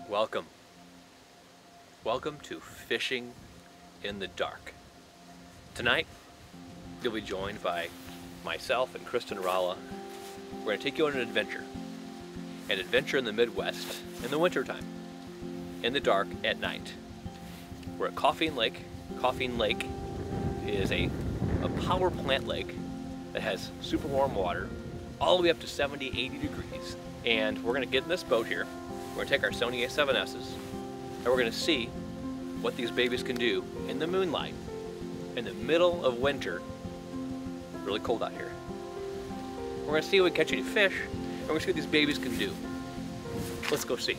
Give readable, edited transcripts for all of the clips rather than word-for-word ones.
Welcome. Welcome to Fishing in the Dark. Tonight, you'll be joined by myself and Kristin and I. We're going to take you on an adventure in the Midwest in the wintertime, in the dark at night. We're at Coffeen Lake. Coffeen Lake is a power plant lake that has super warm water, all the way up to 70, 80 degrees. And we're gonna get in this boat here. We're gonna take our Sony A7Ss, and we're gonna see what these babies can do in the moonlight, in the middle of winter. Really cold out here. We're gonna see if we can catch any fish, and we're gonna see what these babies can do. Let's go see.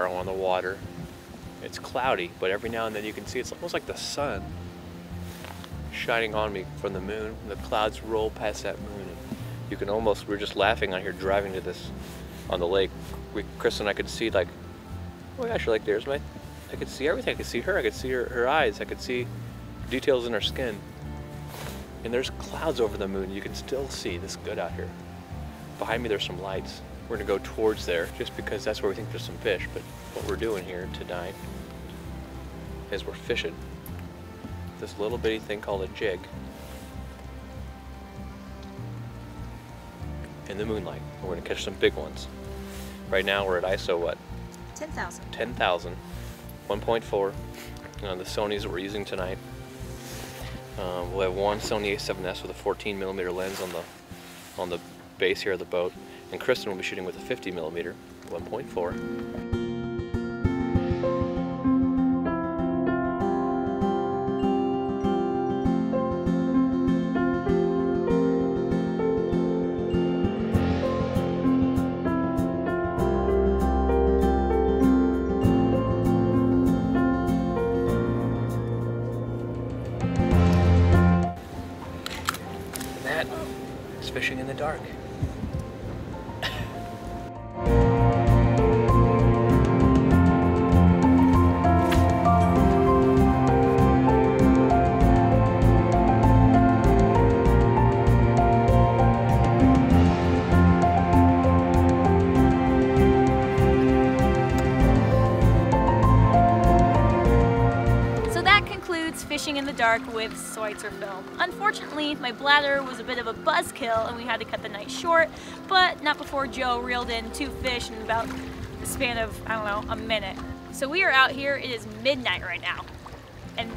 On the water. It's cloudy, but every now and then you can see it's almost like the sun shining on me from the moon. The clouds roll past that moon, and you can almost, we're just laughing out here driving to this on the lake. Chris and I could see, like, oh my gosh, like there's I could see everything. I could see her, I could see her eyes, I could see details in her skin. And there's clouds over the moon. You can still see this good out here. Behind me there's some lights. We're gonna go towards there just because that's where we think there's some fish. But what we're doing here tonight is we're fishing this little bitty thing called a jig in the moonlight. We're gonna catch some big ones. Right now we're at ISO what? 10,000. 10,000. 1.4. The Sonys that we're using tonight. We'll have one Sony A7S with a 14mm lens on the base here of the boat. And Kristin will be shooting with a 50mm 1.4. And that is fishing in the dark. Fishing in the dark with Switzerfilm. Unfortunately, my bladder was a bit of a buzzkill and we had to cut the night short, but not before Joe reeled in 2 fish in about the span of, I don't know, a minute. So we are out here, it is midnight right now, and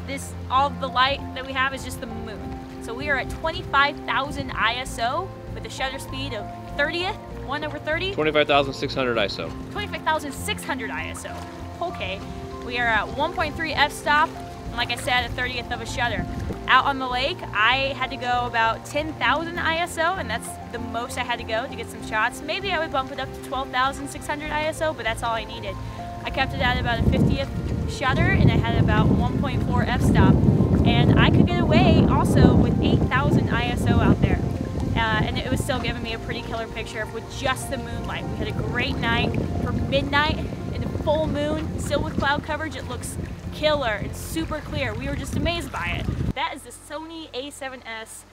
all of the light that we have is just the moon. So we are at 25,000 ISO with a shutter speed of 30th, 1/30. 25,600 ISO. 25,600 ISO. Okay, we are at 1.3 f-stop. And like I said, a 30th of a shutter. Out on the lake, I had to go about 10,000 ISO, and that's the most I had to go to get some shots. Maybe I would bump it up to 12,600 ISO, but that's all I needed. I kept it at about a 50th shutter, and I had about 1.4 f-stop. And I could get away also with 8,000 ISO out there. And it was still giving me a pretty killer picture with just the moonlight. We had a great night for midnight in the full moon, still with cloud coverage. It looks killer. It's super clear. We were just amazed by it. That is the Sony A7S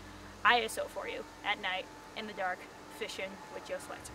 ISO for you at night in the dark, fishing with Joe Switzer.